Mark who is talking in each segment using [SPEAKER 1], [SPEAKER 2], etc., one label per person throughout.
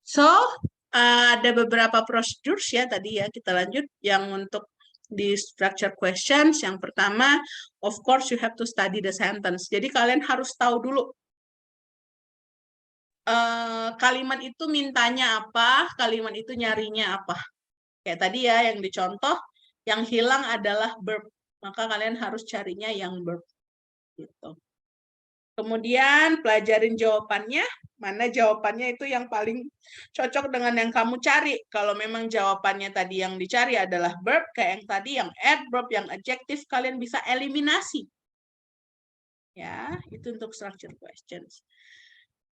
[SPEAKER 1] So, ada beberapa prosedur ya tadi ya, kita lanjut yang untuk di structure questions. Yang pertama, of course you have to study the sentence. Jadi kalian harus tahu dulu kalimat itu mintanya apa, kalimat itu nyarinya apa. Kayak tadi ya yang dicontoh, yang hilang adalah verb. Maka kalian harus carinya yang verb. Gitu. Kemudian pelajarin jawabannya, mana jawabannya itu yang paling cocok dengan yang kamu cari. Kalau memang jawabannya tadi yang dicari adalah verb, kayak yang tadi, yang adverb, yang adjective, kalian bisa eliminasi. Ya, itu untuk structure questions.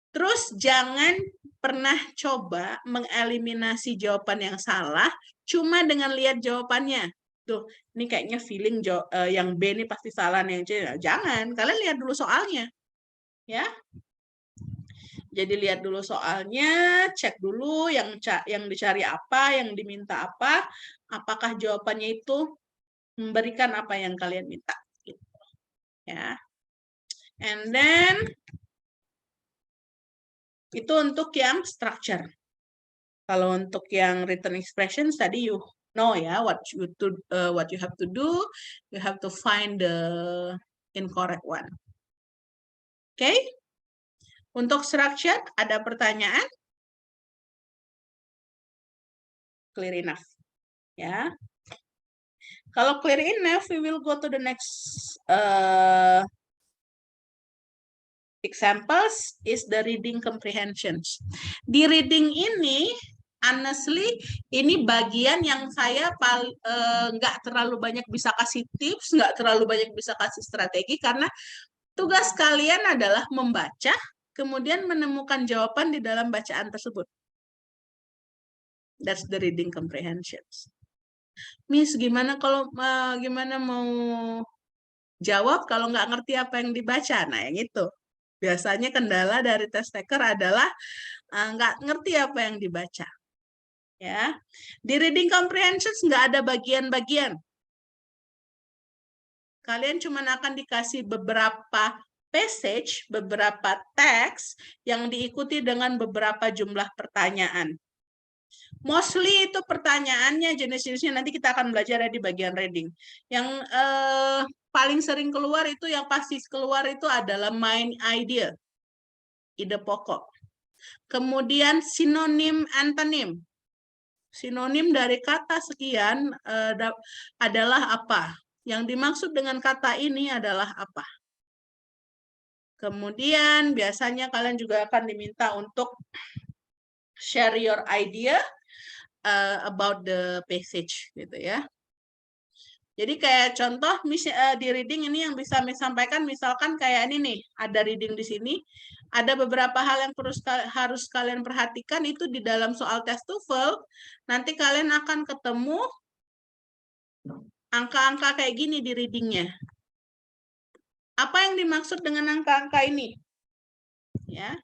[SPEAKER 1] Terus jangan pernah coba mengeliminasi jawaban yang salah cuma dengan lihat jawabannya. Tuh, ini kayaknya feeling yang B ini pasti salah nih, yang C. Jangan, kalian lihat dulu soalnya. Ya. Jadi lihat dulu soalnya, cek dulu yang dicari apa, yang diminta apa, apakah jawabannya itu memberikan apa yang kalian minta. Gitu. Ya. And then itu untuk yang structure. Kalau untuk yang written expressions tadi you know ya what you have to do, you have to find the incorrect one. Oke? Okay? Untuk structure ada pertanyaan? Clear enough. Ya. Kalau clear enough, we will go to the next examples is the reading comprehensions. Di reading ini, honestly, ini bagian yang saya nggak terlalu banyak bisa kasih tips, nggak terlalu banyak bisa kasih strategi, karena tugas kalian adalah membaca, kemudian menemukan jawaban di dalam bacaan tersebut. That's the reading comprehensions. Miss, gimana mau jawab kalau nggak ngerti apa yang dibaca? Nah, yang itu. Biasanya kendala dari test taker adalah nggak ngerti apa yang dibaca. Ya, di reading comprehensions nggak ada bagian-bagian. Kalian cuma akan dikasih beberapa passage, beberapa teks yang diikuti dengan beberapa jumlah pertanyaan. Mostly itu pertanyaannya jenis-jenisnya nanti kita akan belajar di bagian reading. Yang paling sering keluar itu, yang pasti keluar itu adalah main idea, ide pokok. Kemudian sinonim antonim. Sinonim dari kata sekian adalah apa? Yang dimaksud dengan kata ini adalah apa? Kemudian biasanya kalian juga akan diminta untuk share your idea about the passage gitu ya. Jadi kayak contoh di reading ini yang bisa sampaikan, misalkan kayak ini nih, ada reading di sini, ada beberapa hal yang harus kalian perhatikan itu di dalam soal tes TOEFL. Nanti kalian akan ketemu angka-angka kayak gini di readingnya. Apa yang dimaksud dengan angka-angka ini? Ya.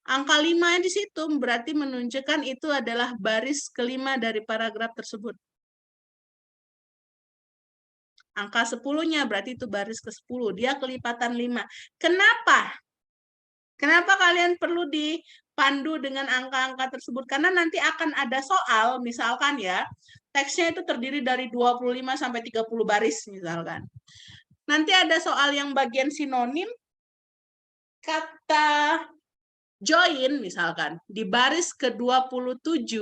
[SPEAKER 1] Angka 5 di situ berarti menunjukkan itu adalah baris kelima dari paragraf tersebut. Angka 10-nya berarti itu baris ke-10. Dia kelipatan 5. Kenapa? Kenapa kalian perlu dipandu dengan angka-angka tersebut? Karena nanti akan ada soal, misalkan ya, teksnya itu terdiri dari 25 sampai 30 baris misalkan. Nanti ada soal yang bagian sinonim, kata join misalkan, di baris ke-27,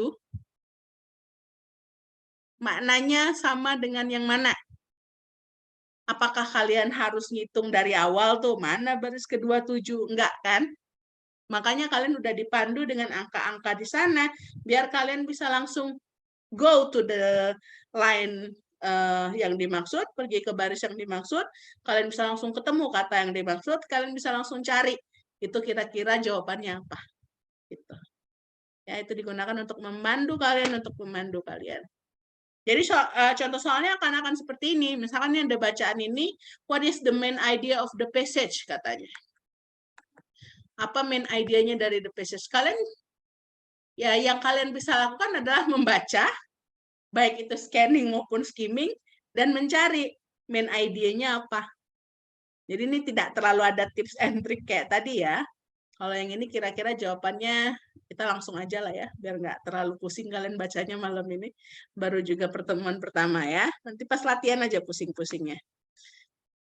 [SPEAKER 1] maknanya sama dengan yang mana? Apakah kalian harus ngitung dari awal tuh, mana baris ke-27? Enggak kan? Makanya kalian udah dipandu dengan angka-angka di sana, biar kalian bisa langsung go to the line yang dimaksud, pergi ke baris yang dimaksud, kalian bisa langsung ketemu kata yang dimaksud, kalian bisa langsung cari, itu kira-kira jawabannya apa. Gitu. Ya, itu digunakan untuk memandu kalian, Jadi contoh soalnya akan seperti ini. Misalkan ada bacaan ini, what is the main idea of the passage katanya. Apa main idenya dari the passage? Kalian ya yang kalian bisa lakukan adalah membaca, baik itu scanning maupun skimming, dan mencari main idenya apa. Jadi ini tidak terlalu ada tips and trick kayak tadi ya. Kalau yang ini kira-kira jawabannya kita langsung aja lah ya, biar nggak terlalu pusing kalian bacanya malam ini. Baru juga pertemuan pertama ya. Nanti pas latihan aja pusing-pusingnya.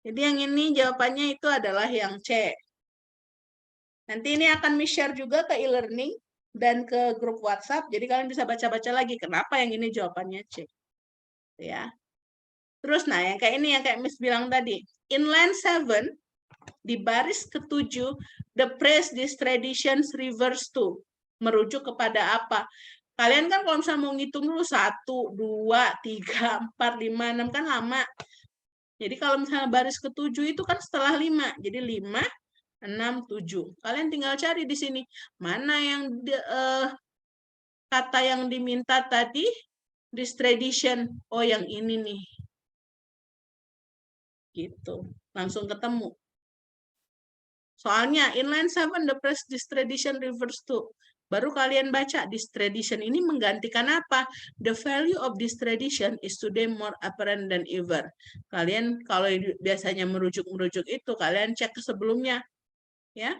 [SPEAKER 1] Jadi yang ini jawabannya itu adalah yang C. Nanti ini akan share juga ke e-learning dan ke grup WhatsApp. Jadi kalian bisa baca-baca lagi kenapa yang ini jawabannya C. Ya. Terus nah yang kayak ini yang kayak Miss bilang tadi. In line 7 di baris ke-7 the phrase this traditions refers to merujuk kepada apa? Kalian kan kalau misalnya mau ngitung dulu 1, 2, 3, 4, 5, 6 kan lama. Jadi kalau misalnya baris ke-7 itu kan setelah 5. Jadi 5, 6, 7. Kalian tinggal cari di sini. Mana yang kata yang diminta tadi? This tradition. Oh, yang ini nih. Gitu. Langsung ketemu. Soalnya inline 7 the phrase this tradition refers to. Baru kalian baca this tradition ini menggantikan apa? The value of this tradition is today more apparent than ever. Kalian kalau biasanya merujuk-merujuk itu kalian cek ke sebelumnya. Ya.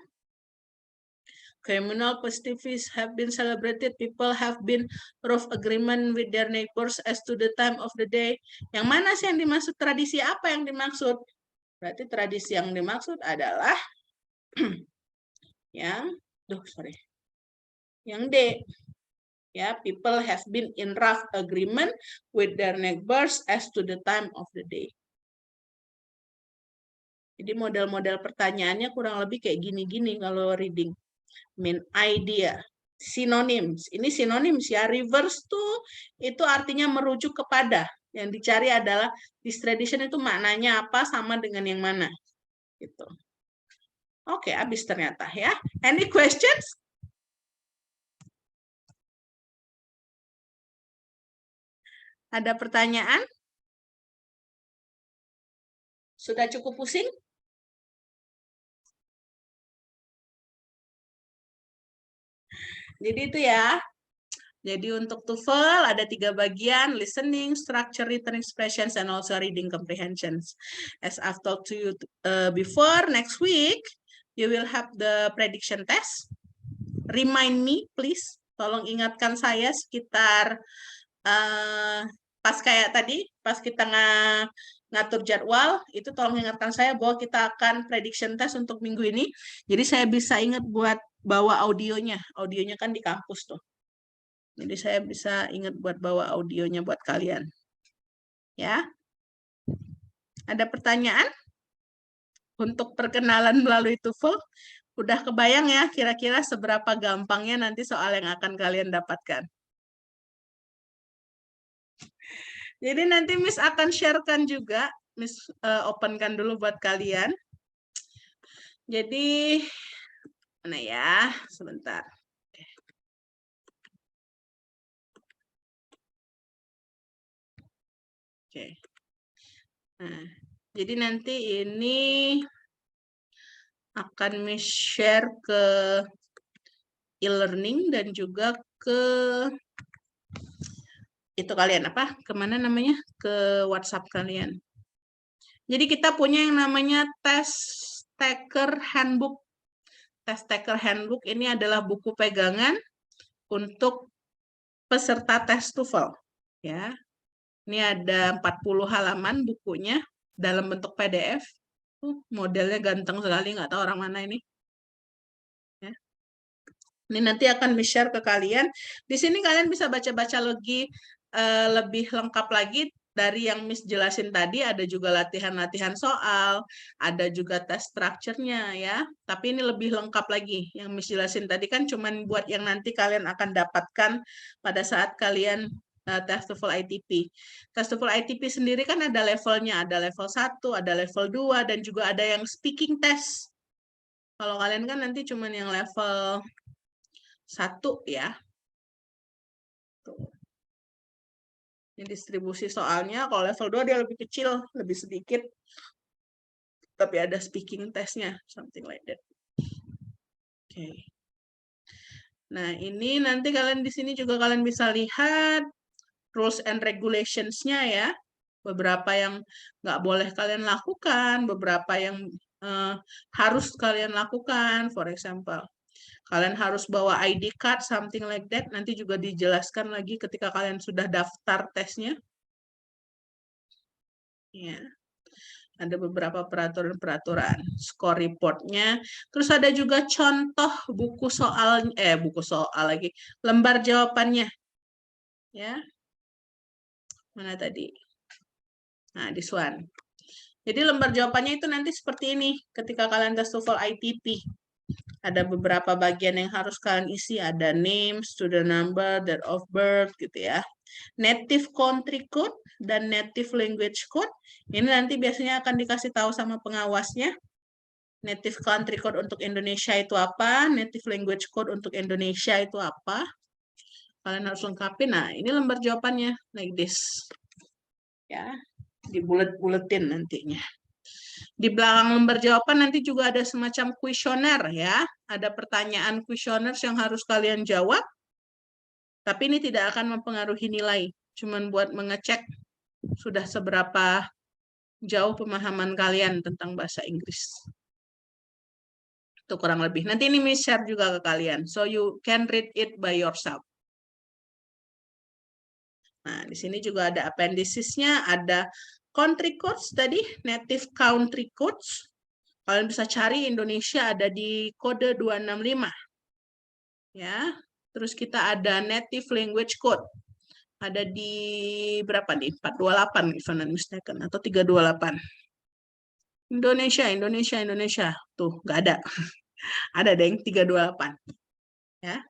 [SPEAKER 1] Communal festivities have been celebrated. People have been rough agreement with their neighbors as to the time of the day. Yang mana sih yang dimaksud tradisi? Apa yang dimaksud? Berarti tradisi yang dimaksud adalah yang D. Ya, people have been in rough agreement with their neighbors as to the time of the day. Jadi model-model pertanyaannya kurang lebih kayak gini-gini kalau reading. Main idea. Synonyms. Ini synonyms ya. Reverse tuh itu artinya merujuk kepada. Yang dicari adalah this tradition itu maknanya apa sama dengan yang mana. Gitu. Oke, habis ternyata ya. Any questions? Ada pertanyaan? Sudah cukup pusing? Jadi itu ya. Jadi untuk TOEFL ada 3 bagian, listening, structure, written expressions, and also reading comprehensions. As I've told to you before, next week, you will have the prediction test. Remind me, please. Tolong ingatkan saya sekitar pas kayak tadi, pas kita ngatur jadwal, itu tolong ingatkan saya bahwa kita akan prediction test untuk minggu ini. Jadi saya bisa ingat buat bawa audionya. Audionya kan di kampus tuh. Jadi saya bisa ingat buat bawa audionya buat kalian. Ya. Ada pertanyaan? Untuk perkenalan melalui TOEFL, udah kebayang ya kira-kira seberapa gampangnya nanti soal yang akan kalian dapatkan. Jadi nanti Miss akan sharekan juga, Miss openkan dulu buat kalian. Jadi, mana ya? Sebentar. Oke. Nah, jadi nanti ini akan Miss share ke e-learning dan juga ke itu kalian apa? Kemana namanya? Ke WhatsApp kalian. Jadi kita punya yang namanya Test Taker Handbook. Test Taker Handbook ini adalah buku pegangan untuk peserta tes TOEFL. Ya. Ini ada 40 halaman bukunya dalam bentuk PDF. Modelnya ganteng sekali, nggak tahu orang mana ini. Ya. Ini nanti akan di-share ke kalian. Di sini kalian bisa baca-baca lagi lebih lengkap lagi dari yang Miss jelasin tadi. Ada juga latihan-latihan soal, ada juga tes structure-nya ya. Tapi ini lebih lengkap lagi. Yang Miss jelasin tadi kan cuman buat yang nanti kalian akan dapatkan pada saat kalian tes TOEFL ITP. Tes TOEFL ITP sendiri kan ada levelnya, ada level 1, ada level 2, dan juga ada yang speaking test. Kalau kalian kan nanti cuman yang level 1 ya. Tuh. Ini distribusi soalnya, kalau level 2 dia lebih kecil, lebih sedikit. Tapi ada speaking testnya, something like that. Oke. Nah, ini nanti kalian di sini juga kalian bisa lihat rules and regulations-nya ya. Beberapa yang nggak boleh kalian lakukan, beberapa yang harus kalian lakukan, for example. Kalian harus bawa ID card, something like that. Nanti juga dijelaskan lagi ketika kalian sudah daftar tesnya. Ya. Ada beberapa peraturan-peraturan, score reportnya. Terus ada juga contoh buku soal, lagi, lembar jawabannya. Ya, mana tadi? Nah, this one. Jadi lembar jawabannya itu nanti seperti ini ketika kalian tes TOEFL ITP. Ada beberapa bagian yang harus kalian isi, ada name, student number, date of birth gitu ya. Native country code dan native language code. Ini nanti biasanya akan dikasih tahu sama pengawasnya. Native country code untuk Indonesia itu apa, native language code untuk Indonesia itu apa. Kalian harus lengkapi. Nah, ini lembar jawabannya like this. Ya, dibulet-buletin nantinya. Di belakang lembar jawaban nanti juga ada semacam kuesioner ya. Ada pertanyaan kuesioner yang harus kalian jawab. Tapi ini tidak akan mempengaruhi nilai. Cuman buat mengecek sudah seberapa jauh pemahaman kalian tentang bahasa Inggris. Itu kurang lebih. Nanti ini Miss share juga ke kalian. So you can read it by yourself. Nah, di sini juga ada appendicesnya, ada country codes tadi, native country codes. Kalian bisa cari Indonesia ada di kode 265. Ya. Terus kita ada native language code. Ada di berapa nih? 428 if I'm not mistaken atau 328. Indonesia. Tuh, nggak ada. Ada deh 328. Ya.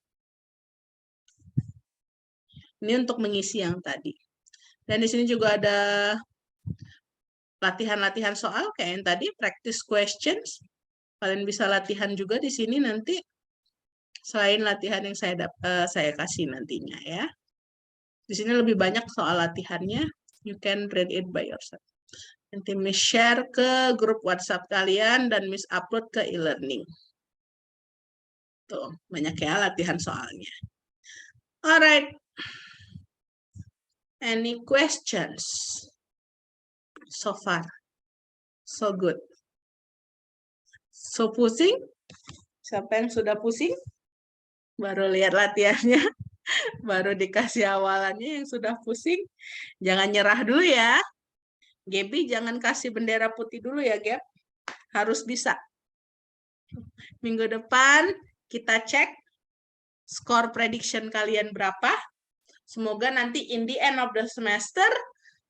[SPEAKER 1] Ini untuk mengisi yang tadi. Dan di sini juga ada latihan-latihan soal kayak yang tadi, practice questions. Kalian bisa latihan juga di sini nanti selain latihan yang saya kasih nantinya ya. Di sini lebih banyak soal latihannya. You can read it by yourself. Nanti Miss share ke grup WhatsApp kalian dan Miss upload ke e-learning. Tuh, banyak ya latihan soalnya. Alright. Any questions? So far. So good. So pusing? Siapa yang sudah pusing? Baru lihat latihannya. Baru dikasih awalannya yang sudah pusing. Jangan nyerah dulu ya. Gaby jangan kasih bendera putih dulu ya, Gab. Harus bisa. Minggu depan kita cek skor prediction kalian berapa. Semoga nanti in the end of the semester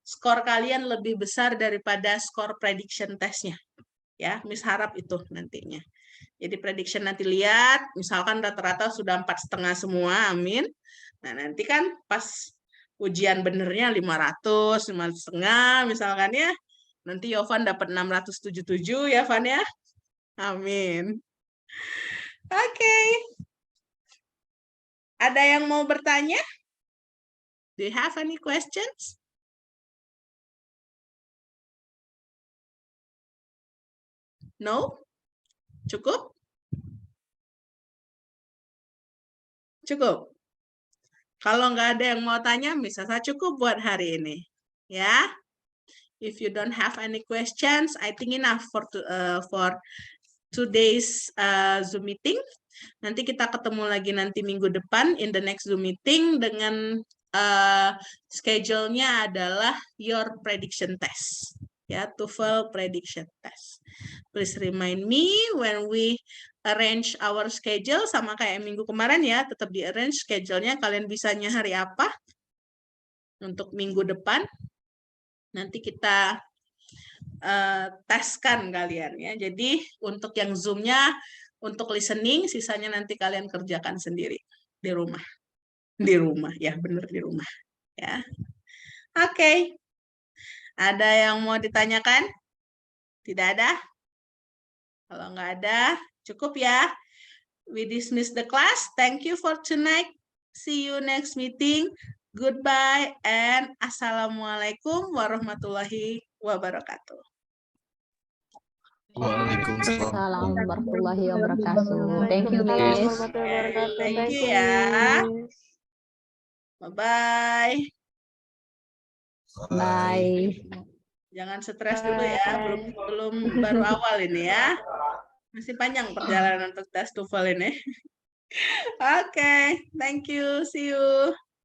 [SPEAKER 1] skor kalian lebih besar daripada skor prediction testnya. Ya, Miss harap itu nantinya. Jadi prediction nanti lihat, misalkan rata-rata sudah 4,5 semua, amin. Nah, nanti kan pas ujian benernya 500, 5,5 misalkan ya. Nanti Yovan dapat 677 ya, Van ya. Amin. Oke. Ada yang mau bertanya? Do you have any questions? No? Cukup? Cukup? Kalau nggak ada yang mau tanya, bisa saya cukup buat hari ini. Ya. If you don't have any questions, I think enough for today's Zoom meeting. Nanti kita ketemu lagi nanti minggu depan in the next Zoom meeting dengan schedule-nya adalah your prediction test. Ya, TOEFL prediction test. Please remind me when we arrange our schedule, sama kayak minggu kemarin ya, tetap di arrange schedule-nya, kalian bisanya hari apa untuk minggu depan. Nanti kita teskan kalian ya. Jadi untuk yang Zoom-nya, untuk listening, sisanya nanti kalian kerjakan sendiri di rumah. Di rumah, ya benar di rumah. Ya. Oke. Ada yang mau ditanyakan? Tidak ada? Kalau nggak ada, cukup ya. We dismiss the class. Thank you for tonight. See you next meeting. Goodbye and assalamualaikum warahmatullahi wabarakatuh.
[SPEAKER 2] Waalaikumsalam warahmatullahi wabarakatuh. Thank you, Miss.
[SPEAKER 1] Thank you ya. Bye-bye.
[SPEAKER 2] Bye.
[SPEAKER 1] Jangan stres dulu ya, belum baru awal ini ya. Masih panjang perjalanan untuk tes TOEFL ini. Oke, thank you. See you.